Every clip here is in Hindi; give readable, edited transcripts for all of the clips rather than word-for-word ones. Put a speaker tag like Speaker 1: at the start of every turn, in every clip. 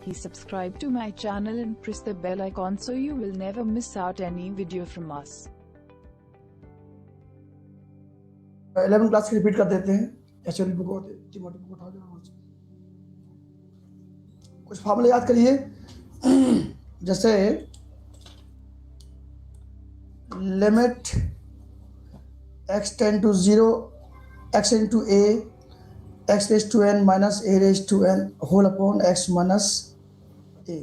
Speaker 1: Please subscribe to my channel and press the bell icon so you will never miss out any video from us.
Speaker 2: 11 class की रिपीट कर देते हैं। एचएल बुक होते टिमोटी बुक उठा के कुछ फार्मूले याद करिए। जैसे limit x tend to 0 x into a x raise to n minus a raise to n whole upon x minus a।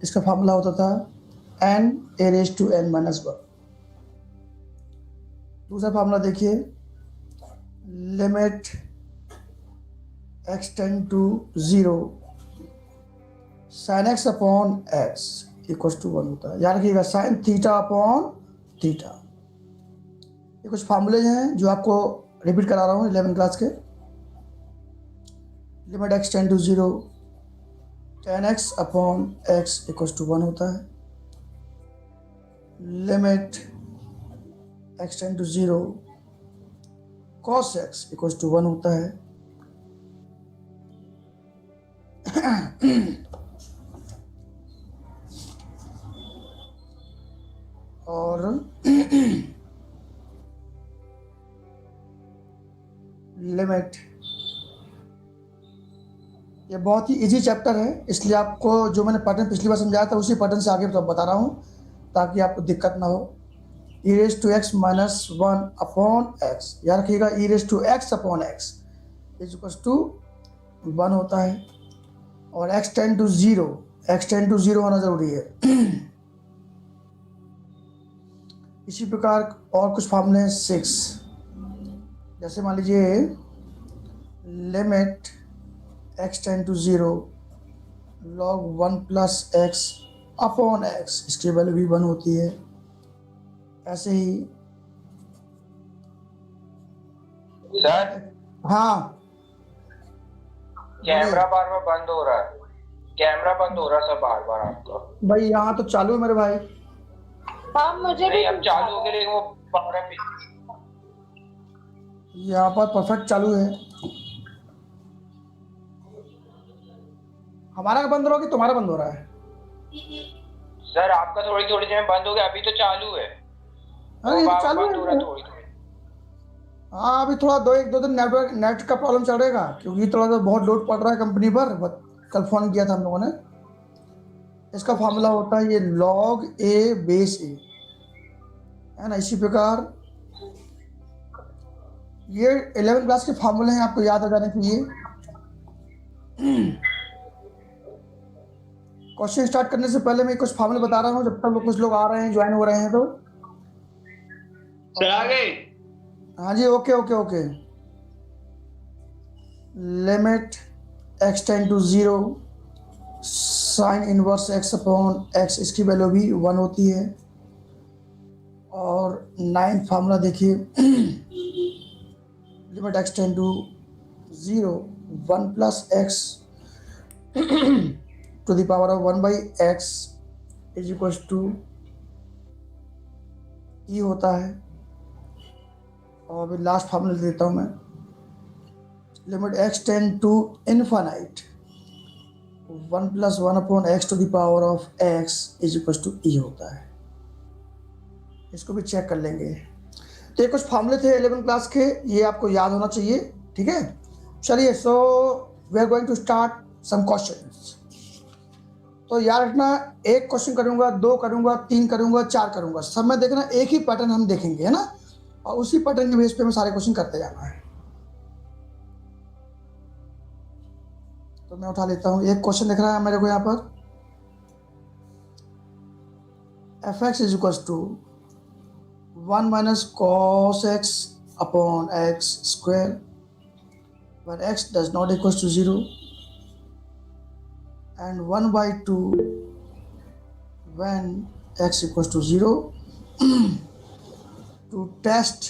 Speaker 2: इसका फार्मूला होता था n a raise to n minus 1। दूसरा फार्मूला देखिए, limit x tend to 0 sin x upon x equal to 1 होता है। याद रखिएगा sin थीटा अपॉन थीटा। ये कुछ फार्मूले हैं जो आपको रिपीट करा रहा हूँ 11 क्लास के। Limit x tend to 0 tan x upon x equal to 1 होता है। Limit x tend to 0 cos x equal to 1 होता है। और लिमिट, ये बहुत ही इजी चैप्टर है, इसलिए आपको जो मैंने पैटर्न पिछली बार समझाया था उसी पैटर्न से आगे तो बता रहा हूँ ताकि आपको दिक्कत ना हो। e raise to x minus 1 upon x, याद रखिएगा e raise to x upon x is equal to 1 होता है। और x टेंड टू 0 होना जरूरी है। इसी प्रकार और कुछ फार्मूले 6, जैसे मान लीजिए limit x tend to 0 log 1 plus x upon x, इसकी वैल्यू भी 1 होती है। ऐसे ही
Speaker 3: सर,
Speaker 2: हाँ
Speaker 3: कैमरा बार बार बंद हो रहा है। कैमरा बंद हो रहा है सर बार बार आपका।
Speaker 2: भाई यहाँ तो चालू है मेरे भाई।
Speaker 4: हाँ मुझे भी
Speaker 3: अब चालू हो गया लेकिन वो पावर पे
Speaker 2: यहाँ पर परफेक्ट चालू है। हमारा बंद हो रहा है कि तुम्हारा बंद हो रहा है?
Speaker 3: सर आपका थोड़ी थोड़ी देर में बंद हो गया, अभी तो चालू है।
Speaker 2: अरे ये तो चालू
Speaker 3: बंद हो रहा है
Speaker 2: है।
Speaker 3: थोड़ी थोड़ी।
Speaker 2: हाँ अभी थोड़ा एक दो दिन नेट का प्रॉब्लम चल रहेगा क्योंकि थोड़ा सा बहुत लोड पड़ रहा है कंपनी पर। कल फोन किया था हम लोगों ने। इसका फार्मूला होता है ये log a बेस a, है ना। इसी प्रकार ये 11 क्लास के फार्मूले हैं, आपको याद आ जाने चाहिए। क्वेश्चन स्टार्ट करने से पहले मैं कुछ फार्मूले बता रहा हूँ जब तक कुछ लोग आ रहे हैं, ज्वाइन हो रहे हैं। तो
Speaker 3: सर आ गए?
Speaker 2: हाँ जी, okay okay okay. Limit x tend to 0 sine inverse x upon x, इसकी वैल्यू भी 1 होती है। और 9 फार्मूला देखिए, limit x tend to 0 1 plus x to the power of 1 by x is equal to e होता है। और अभी लास्ट फार्मूला देता हूँ मैं, limit x tend to infinite 1 plus 1 upon x to the power of x is equal to e होता है। इसको भी चेक कर लेंगे। तो ये कुछ फार्मूले थे 11 क्लास के, ये आपको याद होना चाहिए, ठीक है। चलिए, so we are going to start some questions. तो याद रखना, एक क्वेश्चन करूंगा, 2 करूंगा, 3 करूंगा, 4 करूंगा, सब में देखना एक ही पैटर्न हम देखेंगे, है ना। और उसी पैटर्न के बेस पे हमें सारे क्वेश्चन करते जाना है। तो मैं उठा लेता हूँ। एक क्वेश्चन दिख रहा है मेरे को यहाँ पर, F x is equal to 1 minus cos X upon X square when x does not equal to 0 and 1 by 2 when x equals to 0 to test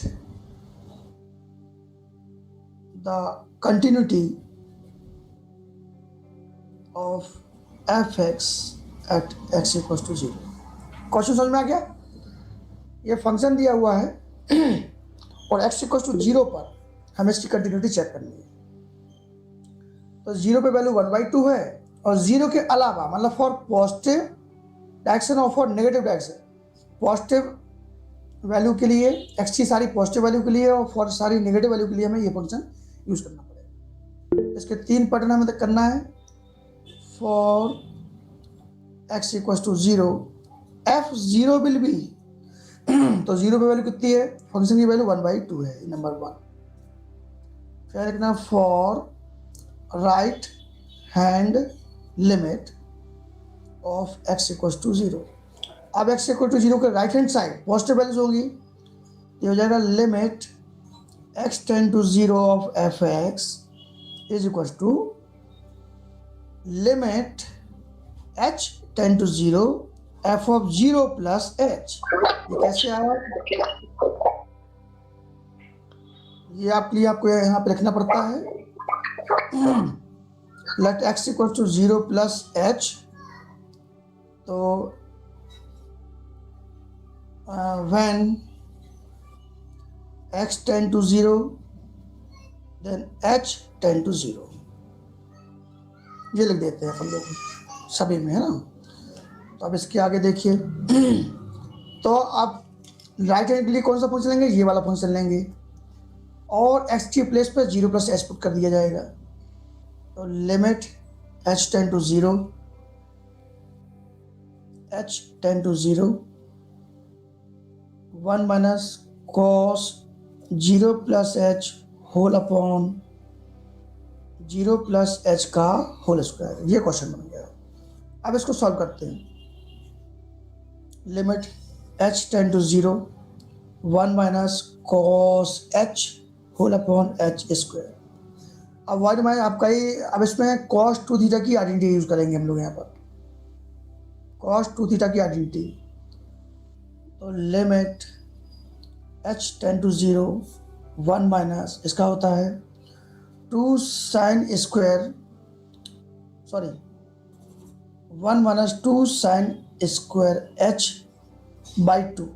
Speaker 2: the continuity of fx at x equals to 0। Question समझ में आ गया? ये फंक्शन दिया हुआ है और x इक्वल टू 0 पर हमें इसकी कंटिन्यूटी चेक करनी है। तो 0 पे वैल्यू 1/2 है और 0 के अलावा मतलब फॉर पॉजिटिव डायरेक्शन और for negative direction. Positive value के लिए एक्स की सारी पॉजिटिव वैल्यू के लिए और फॉर सारी नेगेटिव वैल्यू के लिए हमें ये फंक्शन यूज करना पड़ेगा। इसके 3 पैटर्न हमें करना है। For X equal to 0 F 0 will be तो 0 पे वैल्यू कितनी है, फंक्शन की वैल्यू 1/2 है, नंबर 1। फिर लिखना for right hand limit of X equal to 0। अब एक्स इक्वल टू 0 के right hand side positive values होगी, ये हो जाएगा limit x tend to 0 of F x is equal to limit H tend to 0 F of 0 plus H. ये कैसे आया, ये आपके लिए आपको यहाँ पे लिखना पड़ता है। Let x equal to 0 plus h, तो when x tend to 0 then h tend to 0, ये लिख देते हैं हम लोग सभी में, है ना। तो अब इसके आगे देखिए तो अब राइट हैंड के लिए कौन सा फंक्शन लेंगे, ये वाला फंक्शन लेंगे और x की प्लेस पर 0 प्लस एच पुट कर दिया जाएगा। तो limit h tend to 0 h tend to 0 1 minus cos 0 plus h whole upon 0 plus h का होल स्क्वायर। ये क्वेश्चन बन गया। अब इसको सॉल्व करते हैं। Limit H tend to 0 1 minus cos h whole upon h square. अब वाई माइनस आपका ही, अब इसमें कॉस 2 थीटा की आइडेंटिटी यूज करेंगे हम लोग यहाँ पर, कॉस 2 थीटा की आइडेंटिटी। तो limit h tend to 0 1 minus इसका होता है 2 sine square, sorry 1 minus 2 sine square h by 2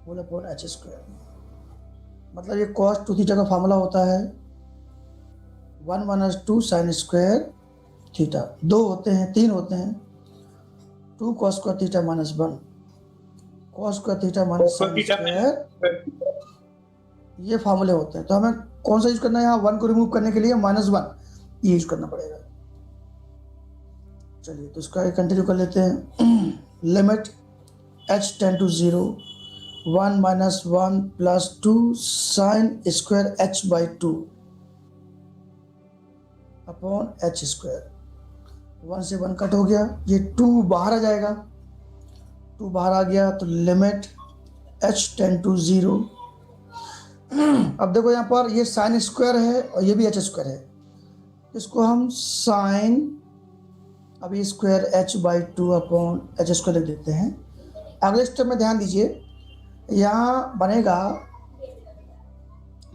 Speaker 2: whole upon h square. मतलब ये कॉस 2 थीटा का फार्मूला होता है 1 माइनस 2 साइन स्क्वायर थीटा, 2 होते हैं 3 होते हैं 2 cos square theta minus 1 cos square theta minus sine square, ये फार्मूले होते हैं। तो हमें कौन सा यूज करना है, यहाँ 1 को रिमूव करने के लिए -1 ये यूज करना पड़ेगा। चलिए तो इसका कंटिन्यू कर लेते हैं। Limit h tend to 0 1 minus 1 plus 2 sine square h by 2 upon h square. 1 से 1 कट हो गया, ये 2 बाहर आ जाएगा, 2 बाहर आ गया तो लिमिट h टेंड टू 0। अब देखो यहाँ पर ये साइन स्क्वायर है और ये भी एच स्क्वायर है, इसको हम साइन अभी square h by 2 upon h square लिख देते हैं। अगले स्टेप में ध्यान दीजिए, यहाँ बनेगा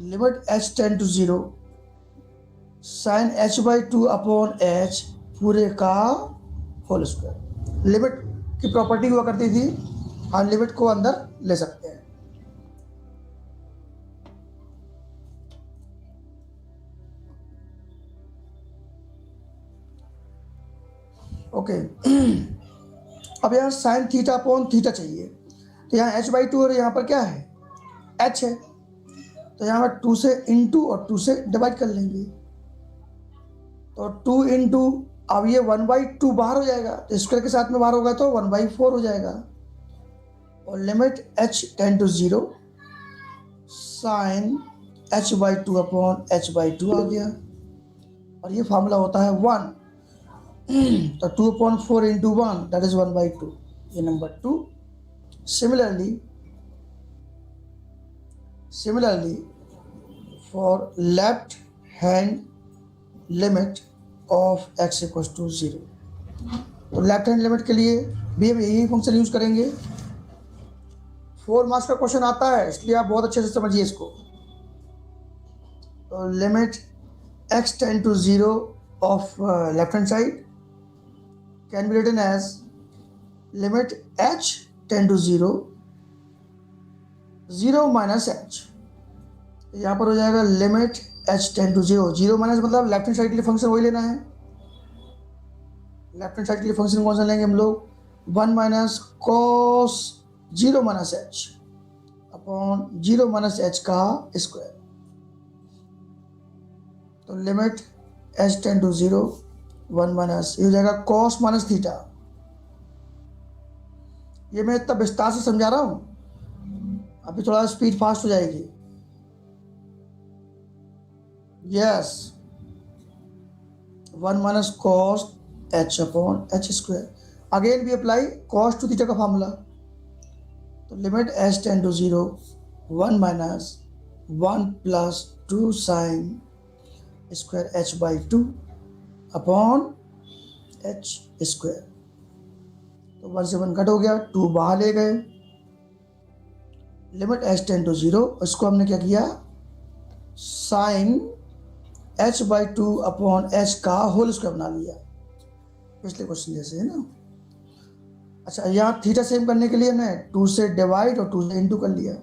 Speaker 2: limit h tend to 0 sine h by 2 upon h पूरे का होल स्क्वायर। लिमिट की प्रॉपर्टी हुआ करती थी, हम लिमिट को अंदर ले सकते हैं। ओके अब यहाँ साइन थीटा अपॉन थीटा चाहिए, तो यहाँ h बाई 2 और यहाँ पर क्या है h है, तो यहाँ पर 2 से इंटू और 2 से डिवाइड कर लेंगे। तो 2 इंटू, अब ये 1/2 बाहर हो जाएगा, तो स्क्वायर के साथ में बाहर होगा तो 1/4 हो जाएगा। और limit h tend to 0 sine h by 2 upon h by 2 आ गया, और ये फार्मूला होता है 1। तो 2/4 इंटू 1 दैट इज 1/2, ये number 2। Similarly for left hand limit of x equals to 0, तो लेफ्ट हैंड लिमिट के लिए भी हम यही फंक्शन यूज करेंगे। 4 मार्क्स का क्वेश्चन आता है, इसलिए आप बहुत अच्छे से समझिए इसको। तो limit x tend to 0 of left hand side can be written as limit h tend to 0 minus h। यहाँ पर हो जाएगा limit h tend to 0 minus, मतलब लेफ्ट हैंड साइड के लिए फंक्शन वही लेना है, लेफ्ट हैंड साइड के लिए फंक्शन कौन सा लेंगे हम लोग, 1 minus cos 0 minus h upon 0 minus h का स्क्वायर। तो limit H tend to 0 1 minus ये हो जाएगा कॉस माइनस थीटा। ये मैं इतना विस्तार से समझा रहा हूं, अभी थोड़ा स्पीड फास्ट हो जाएगी। Yes 1 minus cos h upon h square. Again भी अप्लाई कॉस टू थीटा का फॉर्मूला। तो limit H tend to 0 1 minus 1 plus 2 sine square h by 2 upon h square. तो 1 से 1 कट हो गया, 2 बाहर ले गए। लिमिट एच टेंड टू 0, इसको हमने क्या किया, sine h by 2 upon h का होल स्क्वायर बना लिया, पिछले क्वेश्चन जैसे है ना। अच्छा, यहाँ थीटा सेम करने के लिए हमने 2 से डिवाइड और 2 से इंटू कर लिया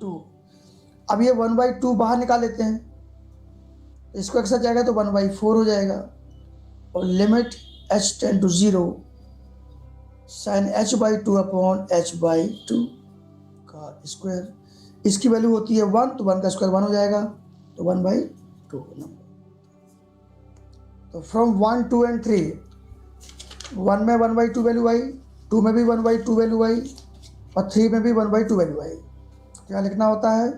Speaker 2: 2। अब ये 1/2 बाहर निकाल लेते हैं, इसको एक साथ जाएगा तो 1/4 हो जाएगा। और limit H tend to 0 sine h by 2 upon h by 2 का स्क्वायर। इसकी वैल्यू होती है 1, तो 1 का स्क्वायर 1 हो जाएगा, तो 1/2 नंबर। तो फ्रॉम 1, 2 एंड 3, 1 में 1/2 वैल्यू आई, 2 में भी 1/2 वैल्यू आई और 3 में भी 1/2 वैल्यू आई। क्या लिखना होता है,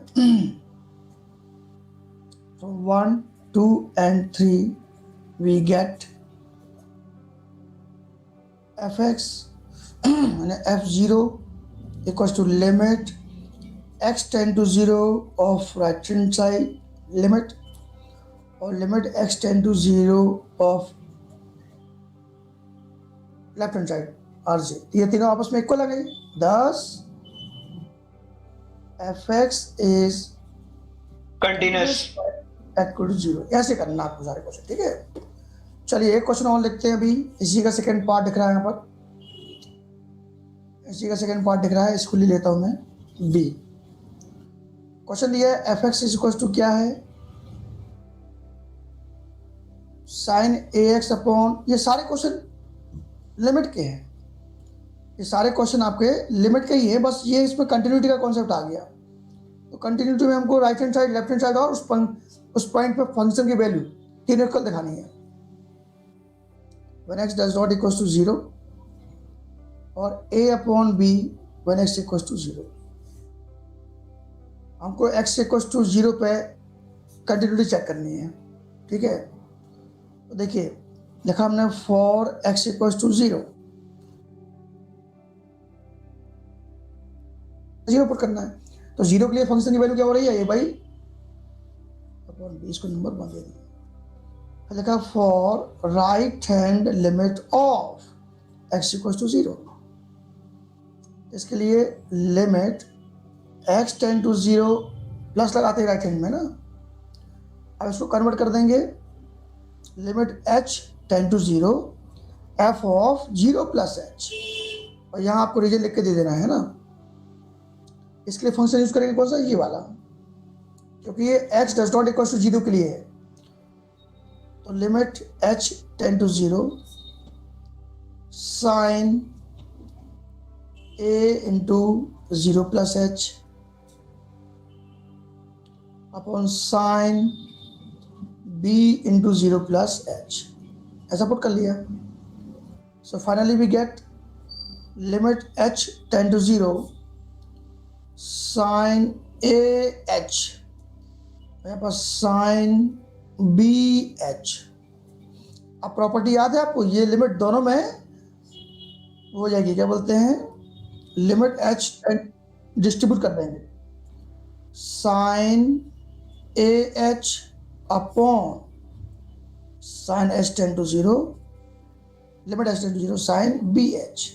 Speaker 2: from 1, 2 and 3 we get fx यानी f0 equals to limit x tend to 0 of right hand side limit और limit x tend to 0 of left hand side RJ। ये तीनों आपस में इक्वल आ गई, thus fx is
Speaker 3: continuous.
Speaker 2: Equal to 0। ऐसे करना आपको सारे क्वेश्चन, ठीक है। चलिए एक क्वेश्चन और लिखते हैं अभी, इसी का सेकंड पार्ट दिख रहा है यहाँ पर, इसी का सेकंड पार्ट दिख रहा है, इसको ले लेता हूं मैं बी। क्वेश्चन दिया है f x is equal to क्या है, साइन ए एक्स अपॉन, ये सारे क्वेश्चन लिमिट के हैं, ये सारे क्वेश्चन आपके लिमिट के ही है, बस ये इसमें कंटिन्यूटी का कॉन्सेप्ट आ गया। तो कंटिन्यूटी में हमको right hand side, left hand side और उस पॉइंट पे फंक्शन की वैल्यू तीनों इक्वल दिखानी है। when x does not equals to 0 और a upon b when x equals to 0। हमको x equals to 0 पे कंटिन्यूटी चेक करनी है, ठीक है। तो देखिए लिखा हमने for x equals to 0 put करना है। तो 0 के लिए फंक्शन की वैल्यू क्या हो रही है, a बाई अपॉन b, इसको नंबर मान देना। लिखा for right hand limit of x equals to 0, इसके लिए limit x tend to 0 plus लगाते हैं राइट हैंड में ना। अब इसको कन्वर्ट कर देंगे, limit h tend to 0 f of 0 plus h, और यहाँ आपको रीजन लिख के दे देना है ना। इसके लिए फंक्शन यूज करेंगे कौन सा, ये वाला, क्योंकि ये x does not equal to 0 के लिए है। तो limit h tend to 0 sine a into 0 plus h upon sine b into 0 plus h, ऐसा पुट कर लिया। So finally we get limit h tend to 0 sine a h, यहाँ पर साइन बी एच। अब प्रॉपर्टी याद है आपको, ये लिमिट दोनों में हो जाएगी, क्या बोलते हैं, लिमिट एच डिस्ट्रीब्यूट कर देंगे, sine a h upon sine h tend to 0, limit H tend to 0 sine b h.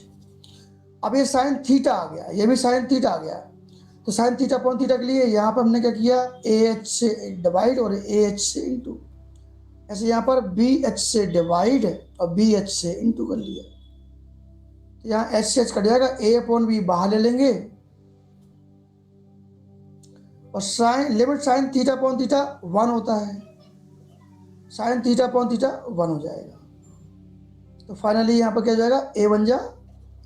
Speaker 2: अब ये साइन थीटा आ गया, ये भी साइन थीटा आ गया। तो साइन थीटा अपॉन थीटा के लिए यहाँ पर हमने क्या किया, ए एच से डिवाइड और ए एच से इंटू, ऐसे यहाँ पर बी एच से डिवाइड और बी एच से इंटू कर लिया। तो यहाँ एच से एच कट जाएगा, ए अपॉन बी बाहर ले लेंगे और sine limit sine theta upon theta 1 होता है, साइन थीटा अपॉन थीटा 1 हो जाएगा। तो फाइनली यहाँ पर क्या हो जाएगा, a बन जा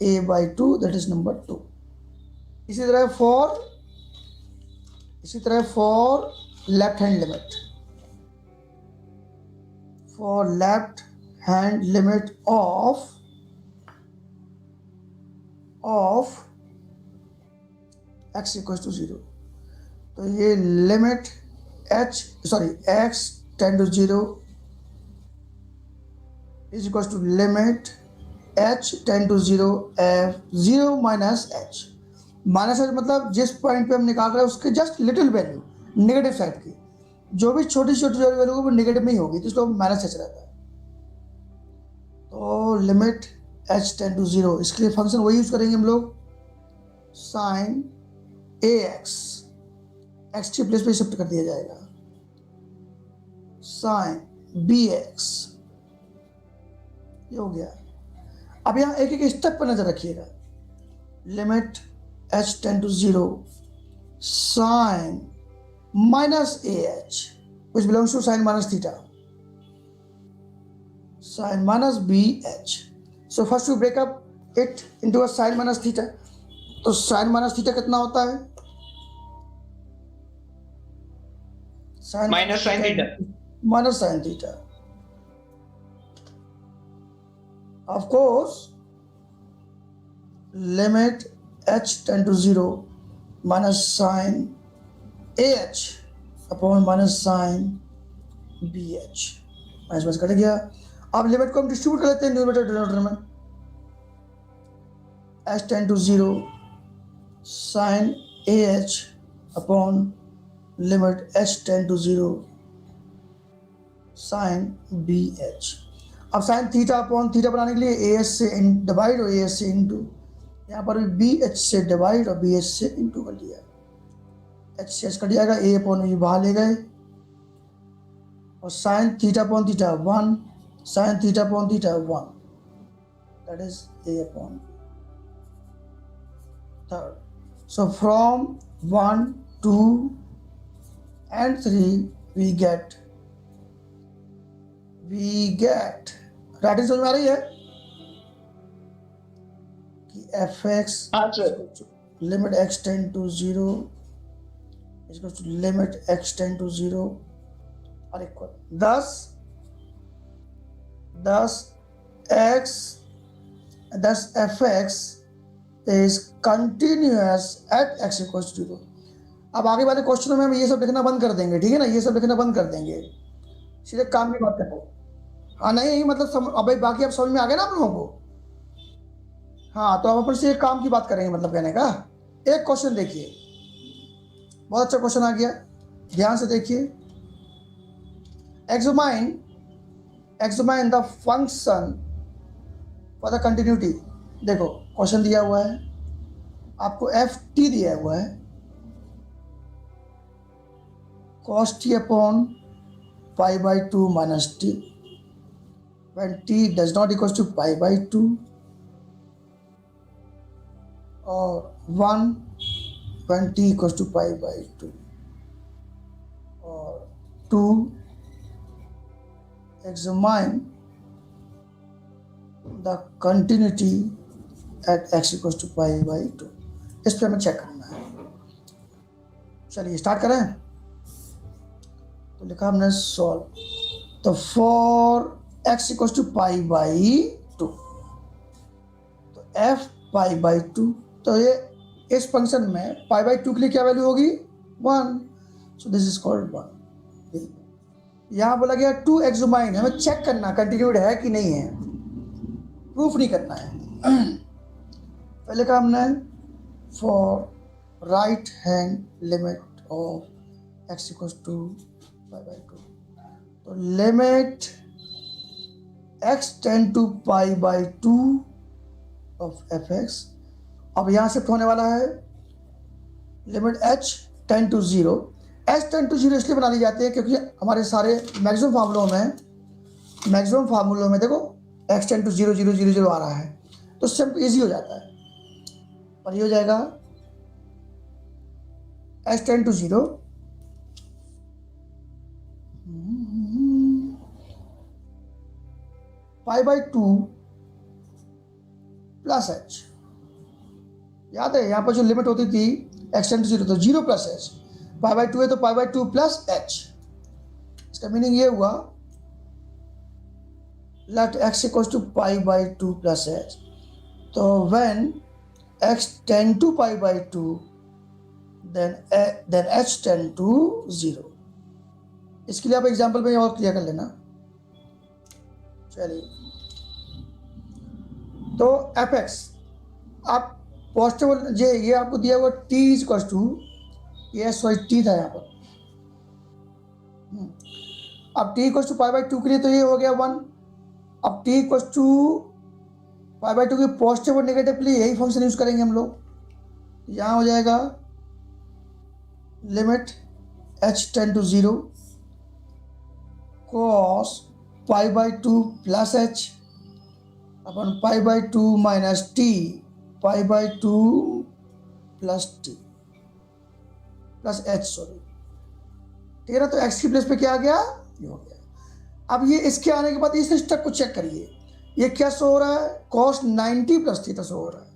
Speaker 2: a/2 दैट इज नंबर 2। इसी तरह for left hand limit, for left hand limit of x equal to 0, तो ये limit x tend to 0 is equal to limit h tend to 0 f 0 minus h। Minus h मतलब जिस पॉइंट पे हम निकाल रहे हैं उसके just little value negative side की, जो भी छोटी छोटी वैल्यू वो नेगेटिव में ही होगी, तो इसको माइनस h रहता है। तो लिमिट h टेंड टू 0, इसके लिए फंक्शन वही यूज करेंगे हम लोग, साइन ax, x की प्लेस पे शिफ्ट कर दिया जाएगा, साइन bx, ये हो गया। अब यहाँ एक एक स्टेप पर नजर रखिएगा, limit h tend to 0 sine minus ah which belongs to sin minus theta, sin minus bh। so first we break up it into a sin minus theta, तो sin minus theta कितना होता है,
Speaker 3: minus sine theta,
Speaker 2: minus sin theta। Of course, limit h tend to 0 minus sin ah upon minus sin bh, minus minus cut गया। अब लिमिट को हम डिस्ट्रीब्यूट कर लेते हैं न्यूमरेटर डिनोमिनेटर में, h tend to 0 sin ah upon limit h tend to 0 sine bh। अब साइन थीटा अपॉन थीटा बनाने के लिए as से डिवाइड और as से इंटू, यहाँ पर भी bh से डिवाइड और bh से इंटू कर दिया, h से h कट जाएगा, a अपॉन b बाहर ले गए, और sine theta upon theta 1, sine theta upon theta 1, that is a upon b। Third, so from 1 2 and 3 we get writing समझ में आ रही है कि fx limit x tend to 0 equal to limit x tend to 0 और equal 10 fx is continuous at x equals to 0। अब आगे वाले क्वेश्चनों में हम ये सब लिखना बंद कर देंगे, ठीक है ना, ये सब लिखना बंद कर देंगे, सीधे काम की बात करो। हाँ नहीं मतलब अब बाकी आप समझ में आ गए ना आप लोगों को। हाँ तो अब अपन से एक काम की बात करेंगे, मतलब कहने का एक क्वेश्चन देखिए, बहुत अच्छा क्वेश्चन आ गया, ध्यान से देखिए। Examine the function for the continuity. देखो क्वेश्चन दिया हुआ है आपको, एफ टी दिया हुआ है, cos t upon pi by 2 minus t when t does not equals to pi by 2, or 1 when t equals to pi by 2, or 2 examine the continuity at x equals to pi by 2। इस पर हमें चेक करना है। चलिए स्टार्ट करें। तो लिखा हमने सॉल्व, तो for x equals to pi by 2, तो f पाई बाई 2, तो ये इस फंक्शन में पाई बाई 2 के लिए क्या वैल्यू होगी 1, सो दिस इज कॉल्ड 1। यहाँ बोला गया टू एक्समाइन, हमें चेक करना कंटिन्यूड है कि नहीं है, प्रूफ नहीं करना है। पहले कहा हमने for right hand limit of x equals to pi by 2, तो limit x tend to pi by 2 of fx। अब यहाँ शिफ्ट होने वाला है limit h tend to 0। h tend to 0 इसलिए बना ली जाती है क्योंकि हमारे सारे मैक्सिमम फार्मूलों में देखो x टेंड टू 0 0 0 0 आ रहा है, तो सिंपल इजी हो जाता है। और ये हो जाएगा h tend to 0 pi by 2 plus h. याद है यहाँ पर जो लिमिट होती थी x टेंड टू 0 तो 0 प्लस एच, पाई बाई 2 है तो पाई बाई 2 प्लस एच। इसका मीनिंग ये हुआ let x equals to pi by 2 plus h. तो when x tend to pi by 2 then h tend to 0। इसके लिए आप एग्जाम्पल में और क्लियर कर लेना। चलिए, तो एफ एक्स आप पॉजिटिव ये आपको दिया हुआ t इक्वल्स टू, ये सॉरी t था यहाँ पर। अब t equals to pi by 2 के लिए तो ये हो गया 1। अब t equals to pi by 2 के पॉजिटिव और नेगेटिव के लिए यही फंक्शन यूज करेंगे हम लोग। यहाँ हो जाएगा limit h tend to 0 cos pi by 2 plus h upon pi by 2 minus t pi by 2 plus t plus h, sorry, ठीक है ना। तो एक्स की प्लेस पे क्या आ गया, ये हो गया। अब ये इसके आने के बाद इस स्टेप को चेक करिए, ये क्या शो हो रहा है, cos 90 प्लस थीटा शो हो रहा है।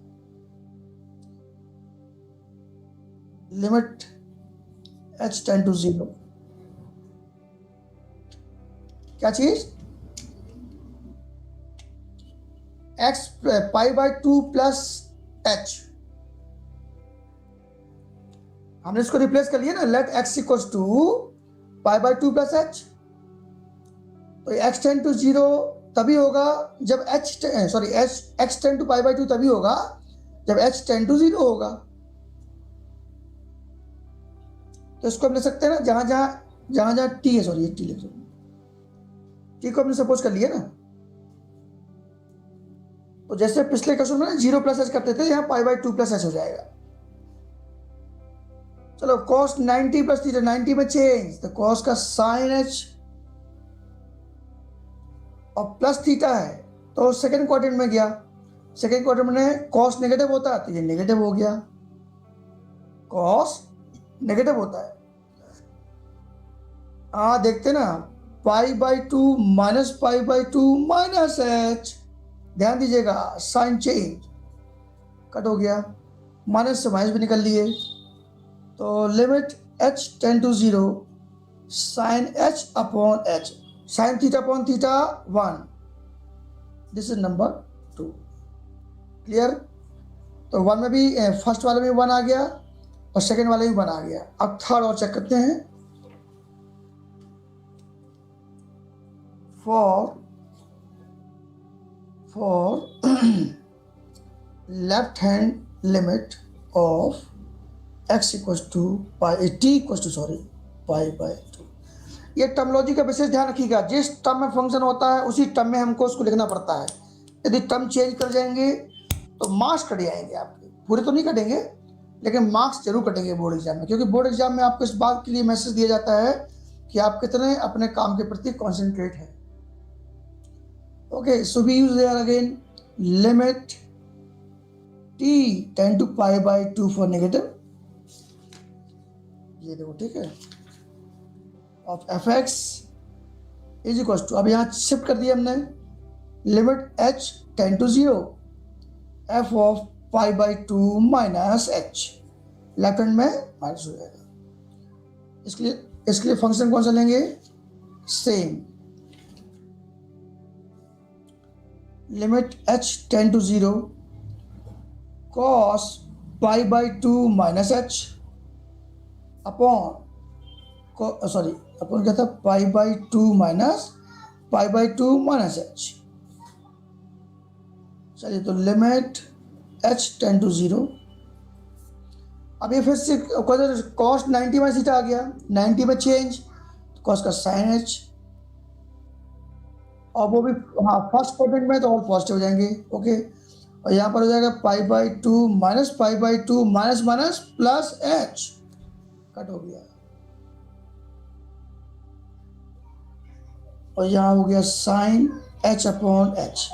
Speaker 2: लिमिट h टेंड टू 0, क्या चीज, x pi by 2 plus h. हमने इसको रिप्लेस कर लिया ना, let x equals to pi by 2 plus h. तो x टेंड टू 0 तभी होगा जब x tend to pi by 2 तभी होगा जब h टेंड टू 0 होगा। तो इसको हम ले सकते हैं ना, जहां जहां t है, सॉरी t लिख दो, t को हमने सपोज कर लिया ना। तो जैसे पिछले क्वेश्चन में ना 0 प्लस एच करते थे, यहाँ पाई बाई 2 प्लस एच हो जाएगा। चलो cos 90 प्लस थीटा, 90 में चेंज, तो cos का साइन एच और प्लस थीटा है तो सेकेंड क्वाड्रेंट में गया। सेकेंड क्वाड्रेंट में cos नेगेटिव होता है तो ये नेगेटिव हो गया, cos नेगेटिव होता है। देखते ना, पाई by 2 minus pi by 2 minus H, ध्यान दीजिएगा साइन चेंज, कट हो गया, माइनस से माइनस भी निकल लिए। तो limit h tend to 0 sine h upon h, sine theta upon theta 1, this is number 2। Clear. तो 1 में भी, फर्स्ट वाले में 1 आ गया और सेकेंड वाले में 1 आ गया। अब थर्ड और चेक करते हैं। for left hand limit of x equals to t equals to pi by 2। ये टर्मोलॉजी का विशेष ध्यान रखिएगा, जिस टर्म में फंक्शन होता है उसी टर्म में हमको उसको लिखना पड़ता है। यदि टर्म चेंज कर जाएंगे तो मार्क्स कट जाएंगे आपके, पूरे तो नहीं कटेंगे लेकिन मार्क्स जरूर कटेंगे बोर्ड एग्जाम में, क्योंकि बोर्ड एग्जाम में आपको इस बात के लिए मैसेज दिया जाता है कि आप कितने अपने काम के प्रति कॉन्सेंट्रेट हैं। Okay, so we use there again limit t tend to pi by 2 for negative, ये देखो, ठीक है, of F x is equal to, अब यहाँ शिफ्ट कर दिया हमने, limit h tend to 0 f of pi by 2 minus h, left hand में माइनस हो जाएगा। इसके लिए फंक्शन कौन सा लेंगे, same, limit h tend to 0 cos pi by 2 minus h upon क्या था, pi by 2 minus pi by 2 minus h। चलिए, तो लिमिट h टेंड टू 0, अब ये फिर से cos 90 माइनस थीटा आ गया, 90 में चेंज, cos का साइन h, और वो भी फर्स्ट क्वाड्रेंट में तो ऑल पॉजिटिव हो जाएंगे। ओके, और यहाँ पर हो जाएगा पाई by 2 minus pi by 2 minus minus plus H, cut हो गया, और यहाँ हो गया साइन एच अपॉन एच,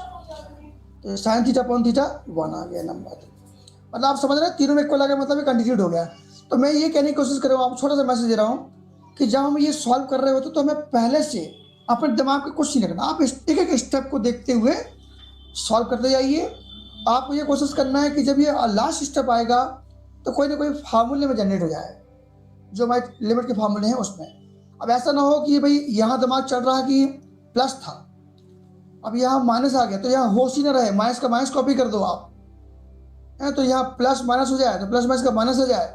Speaker 2: तो साइन थीटा अपॉन थीटा 1 आ गया नंबर। मतलब आप समझ रहे हैं, तीनों में इक्वल आ गया, मतलब ये कंटिन्यूड हो गया। तो मैं ये कहने की कोशिश कर रहा हूँ, आपको छोटा सा मैसेज दे रहा हूँ कि जब हम ये सॉल्व कर रहे होते तो हमें पहले से अपने दिमाग पे कुछ नहीं रखना, आप एक एक स्टेप को देखते हुए सॉल्व करते जाइए आपको ये कोशिश करना है कि जब ये लास्ट स्टेप आएगा तो कोई ना कोई फार्मूले में जनरेट हो जाए, जो हमारे लिमिट के फार्मूले हैं उसमें। अब ऐसा ना हो कि भाई यहाँ दिमाग चल रहा है कि प्लस था, अब यहाँ माइनस आ गया, तो यहाँ होश ही ना रहे, माइनस का माइनस कॉपी कर दो आप, है तो यहाँ प्लस माइनस हो जाए, तो प्लस माइनस का माइनस हो जाए,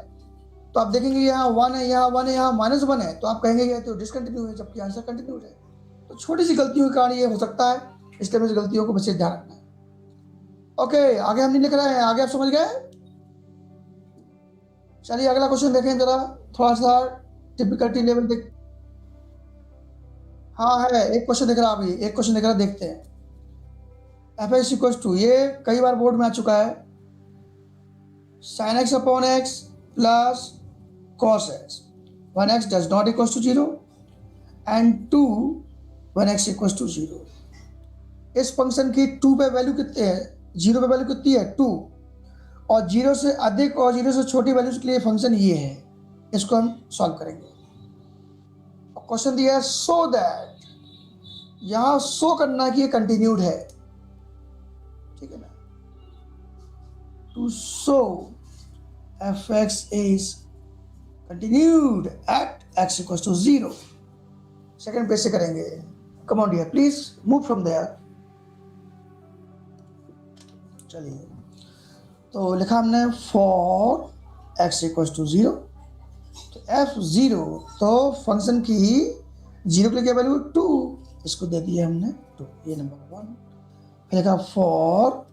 Speaker 2: तो आप देखेंगे यहाँ 1 है, यहाँ 1 है, यहाँ -1 है, तो आप कहेंगे ये तो डिसकंटिन्यू है, जबकि आंसर कंटिन्यू हो जाए। तो छोटी सी गलतियों के कारण ये हो सकता है, इसलिए इस गलतियों को विशेष ध्यान रखना है। ओके, आगे हम नहीं लिख रहे हैं, आगे आप समझ गए। चलिए अगला क्वेश्चन देखें जरा, थोड़ा सा डिफिकल्टी लेवल देख। हाँ है, एक क्वेश्चन दिख रहा, अभी एक क्वेश्चन दिख रहा, देखते हैं। f इक्वल टू, ये कई बार बोर्ड में आ चुका है, sin x upon x plus cos x, 1x does not equal to 0 and 2 1x equal to 0। इस फंक्शन की 2 पे वैल्यू कितनी है, 0 पे वैल्यू कितनी है 2, और 0 से अधिक और 0 से छोटी वैल्यूज के लिए फंक्शन ये है। इसको हम सॉल्व करेंगे। क्वेश्चन दिया है सो दैट, यहां सो करना कि ये कंटिन्यूड है, ठीक है ना, to so f(x) is continued at x equal to 0। Second page से करेंगे। Come on dear, please move from there. चलिए, तो लिखा हमने फॉर x इक्वल टू 0, तो f(0), तो फंक्शन की 0 के लिए क्या वैल्यू 2, इसको दे दिया हमने 2, ये नंबर 1। फिर लिखा for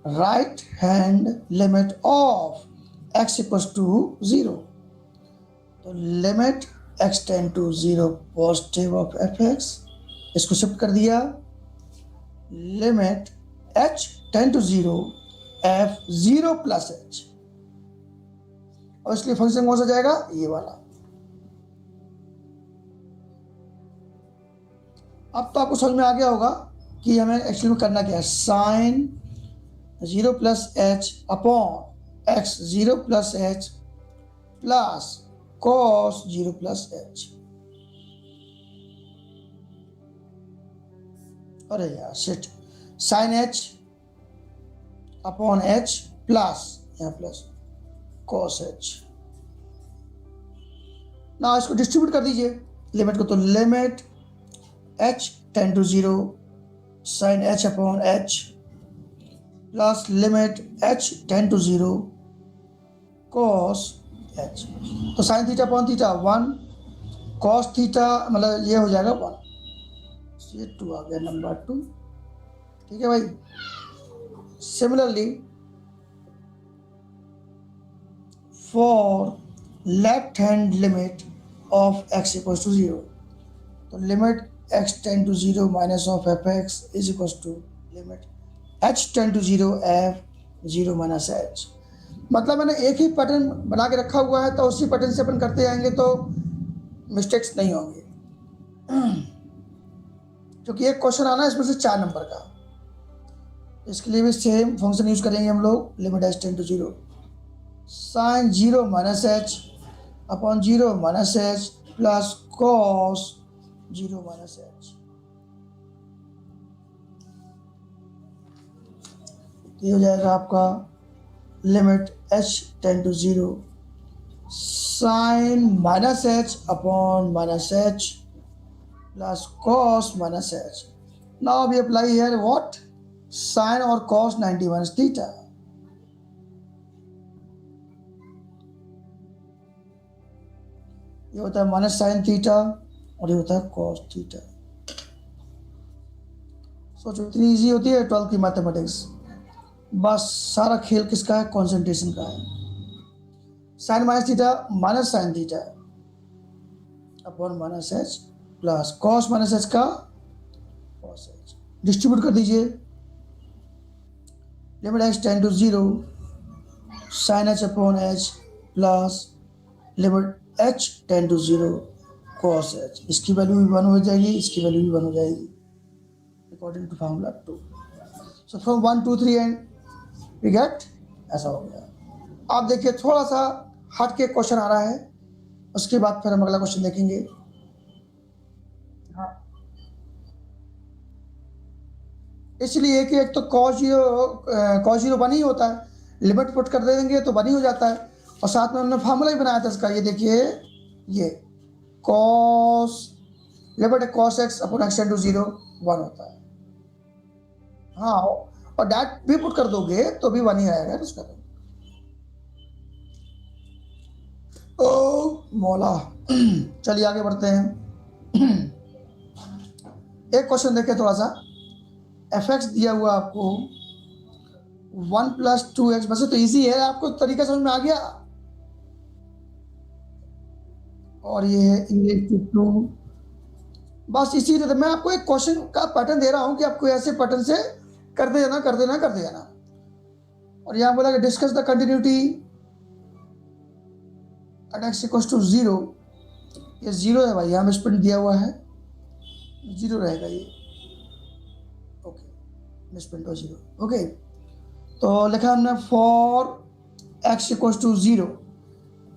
Speaker 2: right hand limit of x equal to 0, तो limit x tend to 0 positive of f(x), इसको शिफ्ट कर दिया, limit h tend to 0 f(0 plus h), और इसलिए फंक्शन कौन सा जाएगा, ये वाला। अब तो आपको समझ में आ गया होगा कि हमें एक्चुअली में करना क्या है। Sine 0 plus h upon x 0 plus h plus cos 0 plus h। अरे यार shit, sine h upon h plus, यहाँ प्लस cos h। ना इसको डिस्ट्रीब्यूट कर दीजिए लिमिट को, तो limit h tend to 0 sine h upon h plus limit h tend to 0 cos h। तो sine theta upon theta 1, cos theta मतलब ये हो जाएगा 1, ये 2 आ गया, नंबर 2, ठीक है भाई। Similarly for left hand limit of x equals to 0, तो limit x tend to 0 minus of f(x) is equals to limit h tend to 0 f(0 minus h। मतलब मैंने एक ही पैटर्न बना के रखा हुआ है, तो उसी पैटर्न से अपन करते जाएंगे तो मिस्टेक्स नहीं होंगे। क्योंकि एक क्वेश्चन आना है इसमें से 4 नंबर का, इसके लिए भी सेम फंक्शन यूज करेंगे हम लोग, limit h tend to 0 sine 0 minus h upon 0 minus h plus cos 0 minus h। ये हो जाएगा आपका limit h tend to 0 sine minus h upon minus h plus cos minus h। Now we apply here what, sine और कॉस 90 माइनस थीटा। ये होता है माइनस साइन थीटा और ये होता है कॉस थीटा। सोचो इतनी इजी होती है 12th की मैथमेटिक्स। बस सारा खेल किसका है, कंसंट्रेशन का है। Sine minus theta minus sine theta upon minus h plus cos minus h का कॉस एच। डिस्ट्रीब्यूट कर दीजिए, limit x tend to 0 sine h upon h plus limit h tend to 0 cos h। इसकी वैल्यू भी 1 हो जाएगी, इसकी वैल्यू भी 1 हो जाएगी according to formula 2। So from 1 2 3 and we get, ऐसा हो गया। आप देखिए थोड़ा सा हट के क्वेश्चन आ रहा है, उसके बाद फिर हम अगला क्वेश्चन देखेंगे। हाँ इसलिए कि एक तो cos 0 1 ही होता है, लिमिट पुट कर देंगे तो 1 ही हो जाता है। और साथ में हमने फार्मूला ही बनाया था इसका, ये देखिए, ये cos limit cos x upon x tend to 0 1 होता है। हाँ, और डैट भी पुट कर दोगे तो भी 1 ही आएगा उसका। ओ मौला। चलिए आगे बढ़ते हैं। एक क्वेश्चन देखिए थोड़ा सा। fx दिया हुआ आपको 1 प्लस 2x, वैसे तो इजी है, आपको तरीका समझ में आ गया। और ये है e⁻²। बस इसी तरह मैं आपको एक क्वेश्चन का पैटर्न दे रहा हूं कि आपको ऐसे पैटर्न से करते जाना करते जाना करते जाना। और यहाँ बोला कि discuss the continuity at x equals to 0। ये 0 है भाई, यहाँ में स्प्रिंट दिया हुआ है, 0 रहेगा ये। ओके, मिसप्रिंट हो 0। ओके, तो लिखा हमने फॉर x इक्वल्स टू 0।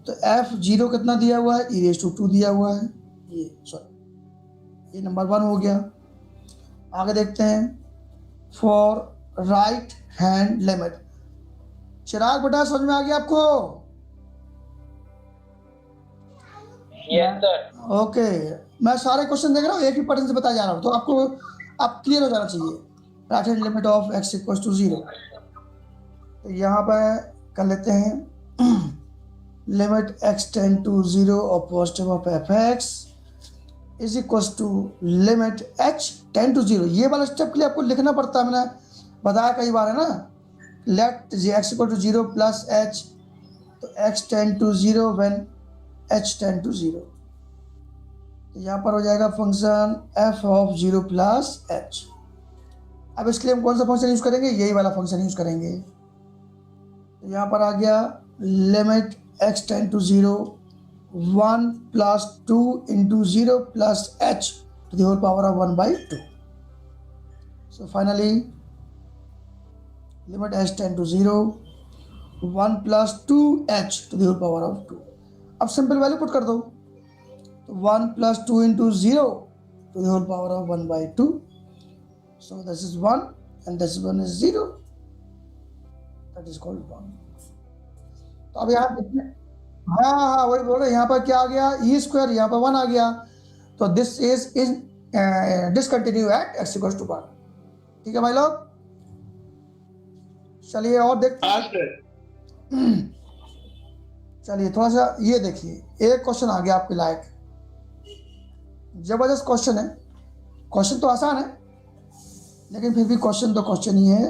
Speaker 2: तो f0 कितना दिया हुआ है, e⁻² दिया हुआ है। ये नंबर 1 हो गया। आगे देखते हैं, फॉर राइट हैंड लिमिट। चिराग बेटा समझ में आ गया आपको?
Speaker 3: Yes sir.
Speaker 2: ओके, मैं सारे क्वेश्चन देख रहा हूँ, एक ही पैटर्न से बताया जा रहा हूँ, तो आपको आप क्लियर हो जाना चाहिए। Right hand limit of x equals to 0। तो यहाँ पर कर लेते हैं लिमिट x टेंड टू 0 और positive of fx is equals to limit h tend to 0। ये वाला स्टेप के लिए आपको लिखना पड़ता है, मैंने बताया कई बार है ना। Let x equal to 0 plus h, तो x tend to 0 when h tend to 0। तो यहाँ पर हो जाएगा function f of 0 plus h। अब इसके लिए हम कौन सा फंक्शन यूज करेंगे, यही वाला फंक्शन यूज करेंगे। तो यहाँ पर आ गया limit x tend to 0 1 plus 2 into 0 plus h to the whole power of 1/2. So finally limit h tend to 0 1 plus 2h to the whole power of 2. अब सिंपल वैल्यू पुट कर दो, तो 1 plus 2 into 0 to the whole power of 1/2. So this is 1 and this one is 0. That is called 1. तो अब यहाँ देखिए, हाँ वही बोल रहे, यहाँ पर क्या आ गया, e², यहाँ पर 1 आ गया। तो this is discontinue at x equals to 1। ठीक है भाई लोग, चलिए और देखते हैं। चलिए थोड़ा सा ये देखिए, एक क्वेश्चन आ गया आपके लायक, जबरदस्त क्वेश्चन है। क्वेश्चन तो आसान है, लेकिन फिर भी क्वेश्चन तो क्वेश्चन ही है।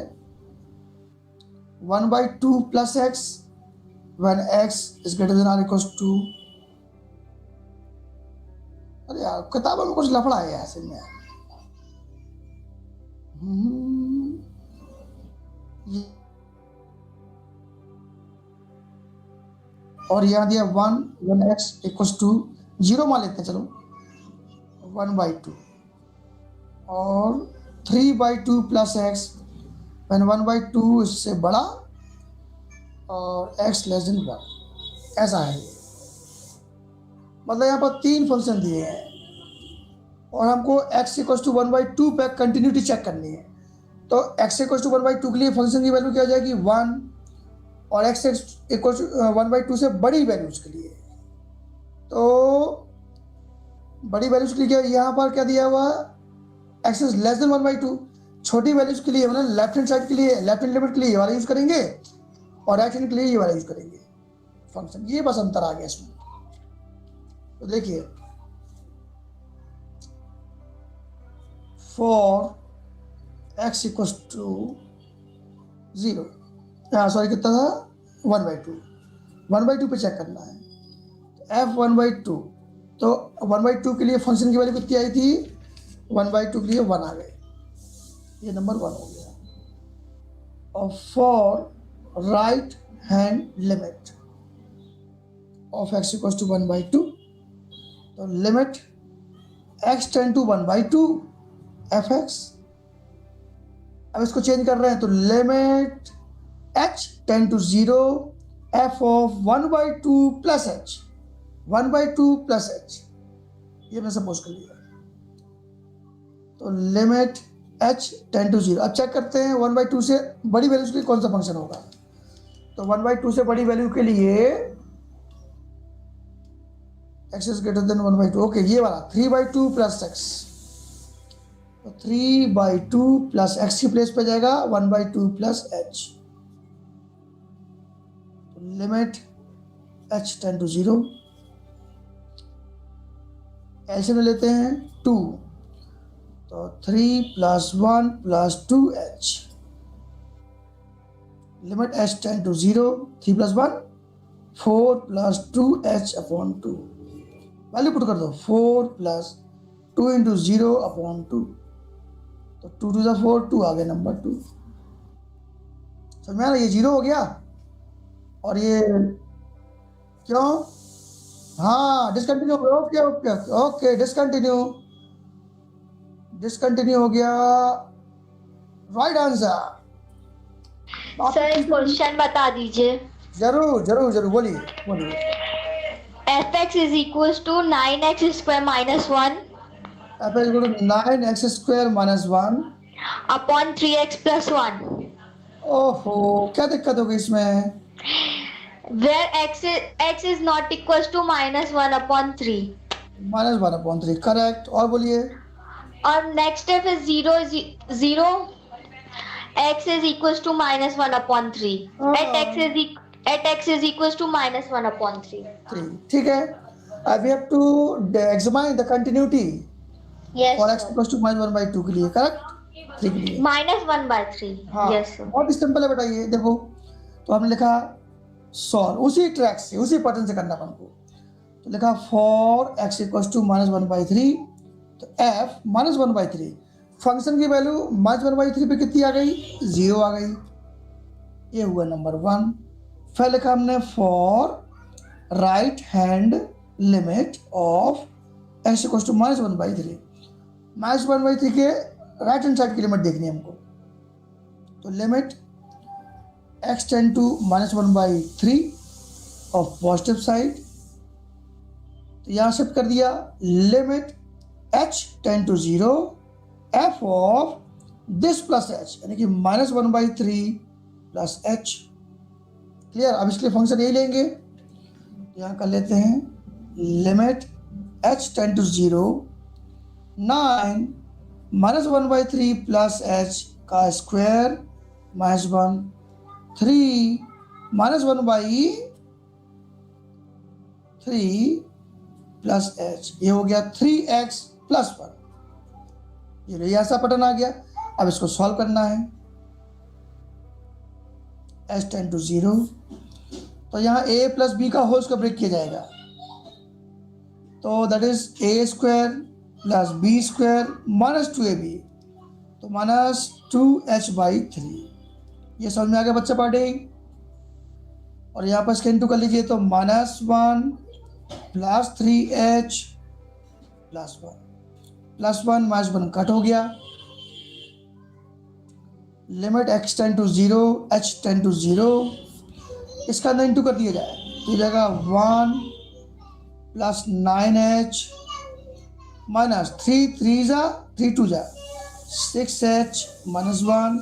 Speaker 2: 1/2 plus x when x is greater than or equals to। अरे यार किताबों में कुछ लफड़ा है ऐसे में। और यहाँ दिया 1 when x equals to 0 मान लेते हैं, चलो 1/2 और 3/2 प्लस x when 1/2 इससे बड़ा और x लेस देन 1, ऐसा है। मतलब यहाँ पर 3 फंक्शन दिए हैं और हमको x इक्वल्स टू 1/2 पे कंटिन्यूटी चेक करनी है। तो x इक्वल्स टू 1/2 के लिए फंक्शन की वैल्यू क्या हो जाएगी 1, और x इक्वल्स टू 1/2 से बड़ी वैल्यूज के लिए, तो बड़ी वैल्यूज के लिए क्या यहाँ पर क्या दिया हुआ, x इज लेस देन 1/2। छोटी वैल्यूज के लिए मतलब लेफ्ट हैंड साइड के लिए, लेफ्ट हैंड लिमिट के लिए ये वाला यूज करेंगे और राइट हैंड के लिए ये वाला यूज करेंगे फंक्शन। ये बस अंतर आ गया इसमें। तो देखिए, for x equals to 0, sorry कितना था 1/2 पे चेक करना है। f 1/2, तो 1/2 के लिए फंक्शन की वैल्यू कितनी आई थी, 1/2 के लिए 1 आ गए, ये नंबर 1 हो गया। और for right hand limit of x equals to 1/2, तो limit x tend to 1/2 fx। अब इसको चेंज कर रहे हैं, तो limit h tend to 0 f of 1/2 plus h, 1/2 plus h, ये मैं सपोज कर लिया। तो लिमिट h टेंड टू 0। अब चेक करते हैं 1/2 से बड़ी वैल्यू के लिए कौन सा फंक्शन होगा। तो 1/2 से बड़ी वैल्यू के लिए x is greater than 1/2। Okay, ये वाला 3/2 प्लस x, तो 3/2 प्लस x की प्लेस पे जाएगा 1/2 plus h। Limit h tend to 0, LCM में लेते हैं 2, तो 3 plus 1 plus 2h। Limit h tend to 0, 3 plus 1 4 plus 2h upon 2। Value put कर दो, 4 प्लस 2 इंटू 0 अपॉन 2, तो 2 टू 4, 2 आ गया नंबर 2। समझ में आ रहा, ये 0 हो गया और ये क्यों, हाँ डिसकंटिन्यू हो गया। ओके ओके ओके, डिसकंटिन्यू हो गया, राइट आंसर।
Speaker 4: सर क्वेश्चन बता दीजिए।
Speaker 2: जरूर जरूर जरूर, बोलिए बोलिए।
Speaker 4: fx is equals to 9x square minus 1
Speaker 2: f is equal to 9x square minus 1
Speaker 4: upon 3x plus 1,
Speaker 2: ओहो, क्या दिक्कत होगी इसमें।
Speaker 4: where x is not equals to minus 1 upon 3,
Speaker 2: -1/3, correct. और बोलिए।
Speaker 4: और next step is 0 x is equals to minus 1 upon 3 at x is equals to minus 1 upon 3.
Speaker 2: ठीक है, we have to examine the continuity
Speaker 4: Yes
Speaker 2: for x
Speaker 4: sir.
Speaker 2: equals to -1/2 के लिए, करेक्ट, 3 के लिए।
Speaker 4: minus 1/3.
Speaker 2: हाँ,
Speaker 4: Yes sir.
Speaker 2: बहुत सिंपल है बेटा ये, देखो तो हमने लिखा सॉल्व, उसी ट्रैक से उसी पैटर्न से करना अपन को। तो लिखा फॉर x इक्वल्स टू -1/3, तो f -1/3, फंक्शन की वैल्यू -1/3 पे कितनी आ गई, 0 आ गई, ये हुआ नंबर 1। फिर लिखा हमने for right hand limit of x equals to -1/3, -1/3 के राइट हैंड साइड की लिमिट देखनी है हमको। तो limit x tend to -1/3 of positive side, तो यहाँ शिफ्ट कर दिया। Limit h tend to 0 f of this plus h, यानी कि -1/3 प्लस h। क्लियर। अब इसके लिए फंक्शन यही लेंगे, यहाँ कर लेते हैं limit h tend to 0 9 -1/3 plus h का स्क्वायर -1 3 -1/3 प्लस h, ये हो गया 3x प्लस 1। ये ऐसा पैटर्न आ गया। अब इसको सॉल्व करना है, h टेंड टू 0, तो यहाँ a प्लस b का होल स्क्वायर ब्रेक किया जाएगा, तो that is a square plus b square -2ab, तो -2h/3। ये समझ में आ गया बच्चा पार्टी। और यहाँ पर इसके इंटू कर लीजिए, तो -1 plus 3h plus 1 plus 1 -1 cut हो गया। Limit x tend to 0 h tend to 0, इसका अंदर इंटू कर दिया जाए, तो जाएगा 1 प्लस 9h माइनस 3 3 जा 3 2 जा 6h -1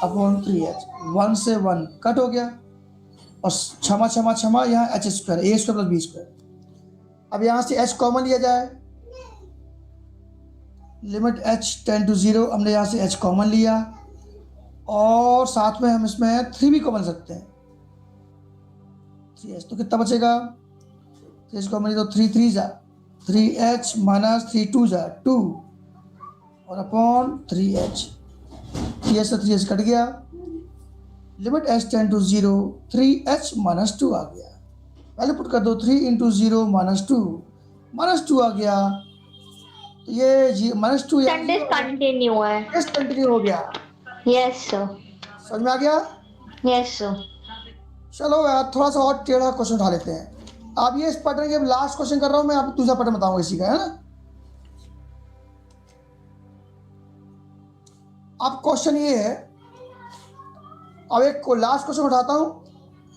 Speaker 2: अपॉन 3h, 1 से 1 कट हो गया, और क्षमा क्षमा क्षमा यहाँ h square, a square plus b square. अब यहाँ से h कॉमन लिया जाए, लिमिट h टेंड टू 0, हमने यहाँ से h कॉमन लिया, और साथ में हम इसमें 3 भी कॉमन सकते हैं, 3h, तो कितना बचेगा, 3h कॉमन लिया तो 3 3 जा 3h माइनस 3 2 जा 2 और अपॉन 3h, 3h से 3h कट गया। Limit h tend to 0 3h -2 आ गया, पहले पुट कर दो 3 इंटू 0 -2 आ गया, तो ये -2
Speaker 4: डिसकंटिन्यू है।
Speaker 2: डिसकंटिन्यू हो गया।
Speaker 4: Yes sir.
Speaker 2: समझ में आ गया।
Speaker 4: Yes sir.
Speaker 2: चलो यार थोड़ा सा और टेढ़ा क्वेश्चन उठा लेते हैं। अब ये इस पैटर्न के लास्ट क्वेश्चन कर रहा हूँ मैं, आपको दूसरा पैटर्न बताऊंगा इसी का, है ना। अब क्वेश्चन ये है, अब एक को लास्ट क्वेश्चन उठाता हूँ,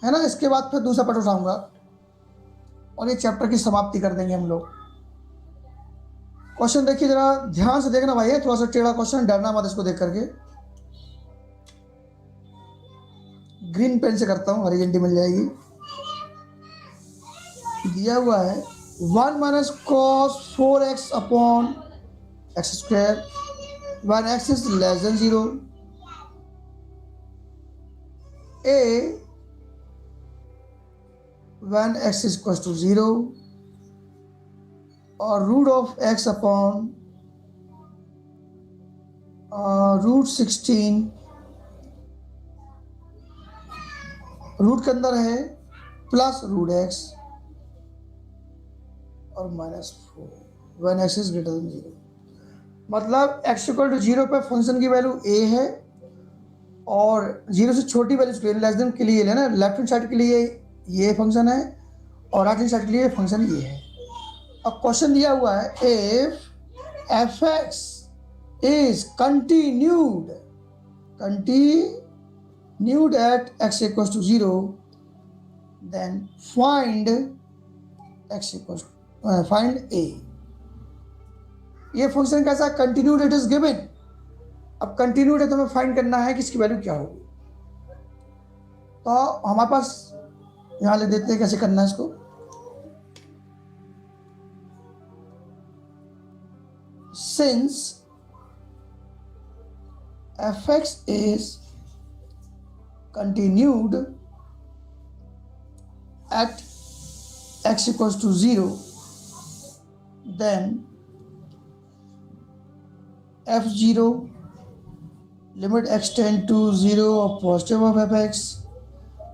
Speaker 2: है ना, इसके बाद फिर दूसरा पैटर्न उठाऊंगा और ये चैप्टर की समाप्ति कर देंगे हम लोग। क्वेश्चन देखिए जरा ध्यान से देखना भाई, है थोड़ा सा टेढ़ा क्वेश्चन, डरना मत इसको देख करके। ग्रीन पेन से करता हूँ, हरी झंडी मिल जाएगी। दिया हुआ है 1 minus cos 4x upon X square when x is less than 0, a when x is equals to 0, or root of x upon root 16, root के अंदर है प्लस रूट एक्स और minus 4 when x is greater than 0। मतलब x इक्वल टू 0 पे फंक्शन की वैल्यू a है और 0 से छोटी वैल्यू लेस देन के लिए ना, लेफ्ट हैंड साइड के लिए ये फंक्शन है और राइट हैंड साइड के लिए फंक्शन ये है। अब क्वेश्चन दिया हुआ है if f(x) is continued at x equals to 0, then find a। ये फंक्शन कैसा है? Continued, it is given. अब कंटिन्यूड है तो हमें फाइंड करना है कि इसकी वैल्यू क्या होगी। तो हमारे पास यहां ले देते हैं कैसे करना है इसको। Since f(x) is continued at x equals to 0, then f(0) limit x tend to 0 of positive of fx,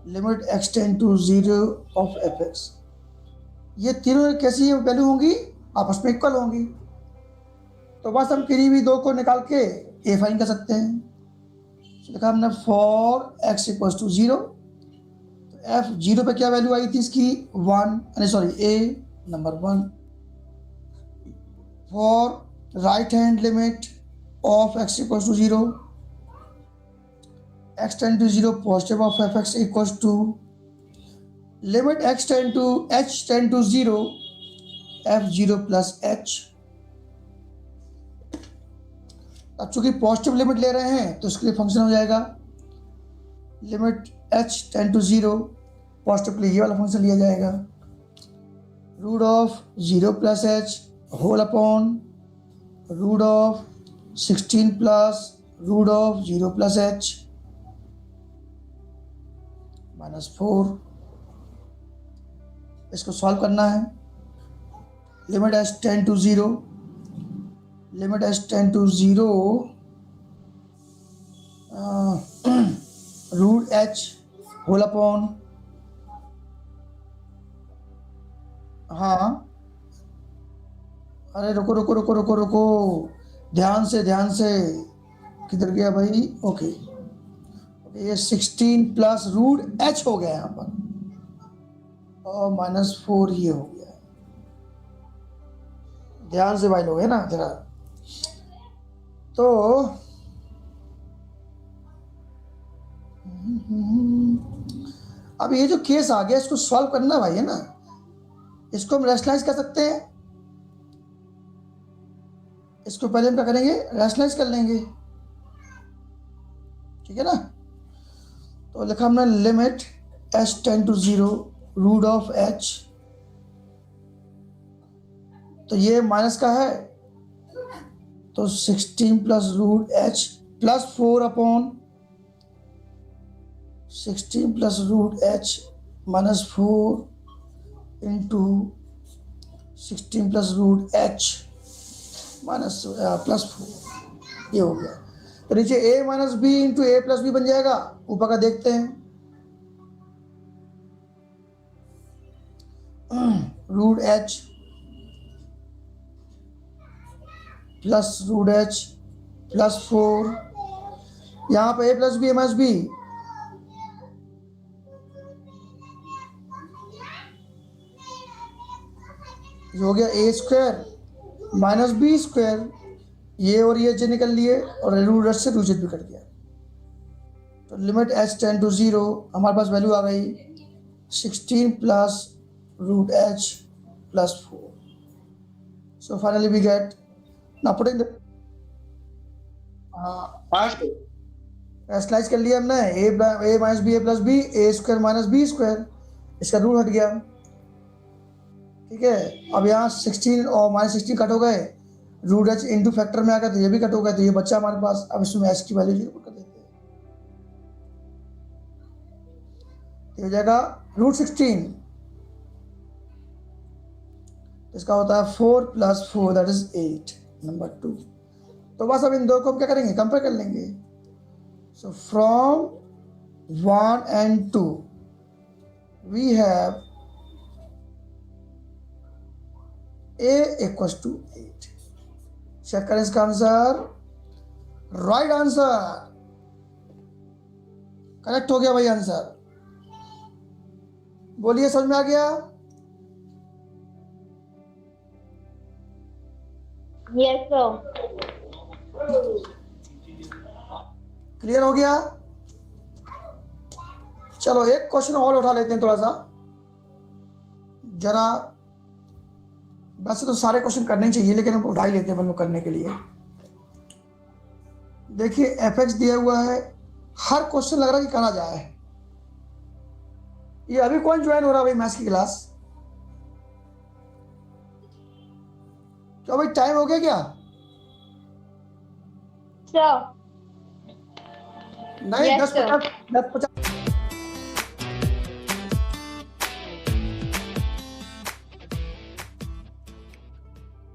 Speaker 2: limit x tend to 0 of fx। ये तीनों कैसी वैल्यू होंगी? आपस में इक्वल होंगी। तो बस हम किसी भी दो को निकाल के a फाइंड कर सकते हैं। लिखा हमने फॉर x इक्वल्स टू 0, तो f(0) पे क्या वैल्यू आई थी इसकी? 1, a number 1। For right hand limit of x equals to 0, x tend to 0 positive of fx equals to limit h tend to 0 f(0) plus h। अब चूंकि पॉजिटिव लिमिट ले रहे हैं तो इसके लिए फंक्शन हो जाएगा limit h tend to 0, positive के लिए ये वाला फंक्शन लिया जाएगा root of 0 plus h whole upon root of 16 plus root of 0 plus h minus 4। इसको सॉल्व करना है। Limit h tend to 0, limit h tend to 0 root h whole upon, हाँ अरे रुको रुको रुको रुको रुको, ध्यान से किधर गया भाई? ओके, ये 16 प्लस रूट h हो गया यहाँ पर और माइनस 4 ये हो गया। ध्यान से भाई लोग है ना जरा। तो अब ये जो केस आ गया इसको सॉल्व करना भाई है ना, इसको हम रैशनलाइज कर सकते हैं। इसको पहले हम क्या करेंगे? रैशनलाइज कर लेंगे, ठीक है ना। तो लिखा हमने limit h tend to 0 root of h, तो ये माइनस का है तो 16 plus root h plus 4 upon 16 plus root h minus 4 into 16 plus root h minus plus 4, ये हो गया। तो नीचे a minus b into a plus b बन जाएगा। ऊपर का देखते हैं, root h plus root h plus 4, यहाँ पे a plus b minus B, हो गया a square minus b square, ये और ये जे निकल लिए और रूट से रूट भी कट गया। तो लिमिट h टेंड टू 0, हमारे पास वैल्यू आ गई 16 plus root h plus 4। So finally we get ना पुटिंग
Speaker 5: पास्ट
Speaker 2: रैशनलाइज कर लिया हमने, a minus b a plus b, a square minus b square, इसका रूट हट गया। ठीक है, अब यहाँ 16 और -16 कट हो गए, रूट एच इंटू फैक्टर में आ गया तो ये भी कट हो गया, तो ये बच्चा हमारे पास। अब इसमें एच की वैल्यू 0 कर देते हैं, ये हो जाएगा रूट 16, इसका होता है 4 + 4 दैट इज 8, नंबर 2। तो बस अब इन दो को हम क्या करेंगे, कंपेयर कर लेंगे। So from 1 and 2 we have a equals to 8। Check करें इसका आंसर, राइट आंसर, करेक्ट हो गया भाई आंसर। बोलिए समझ में आ गया?
Speaker 4: Yes sir.
Speaker 2: क्लियर हो गया? चलो एक क्वेश्चन और उठा लेते हैं थोड़ा सा जरा। वैसे तो सारे क्वेश्चन करने चाहिए लेकिन हम उठा ही लेते हैं बंद करने के लिए। देखिए एफ दिया हुआ है, हर क्वेश्चन लग रहा है कि करा जाए। ये अभी कौन ज्वाइन हो रहा है भाई मैथ्स की क्लास? क्या भाई टाइम हो गया क्या?
Speaker 4: सर
Speaker 2: नहीं,
Speaker 4: Yes,
Speaker 2: 10:50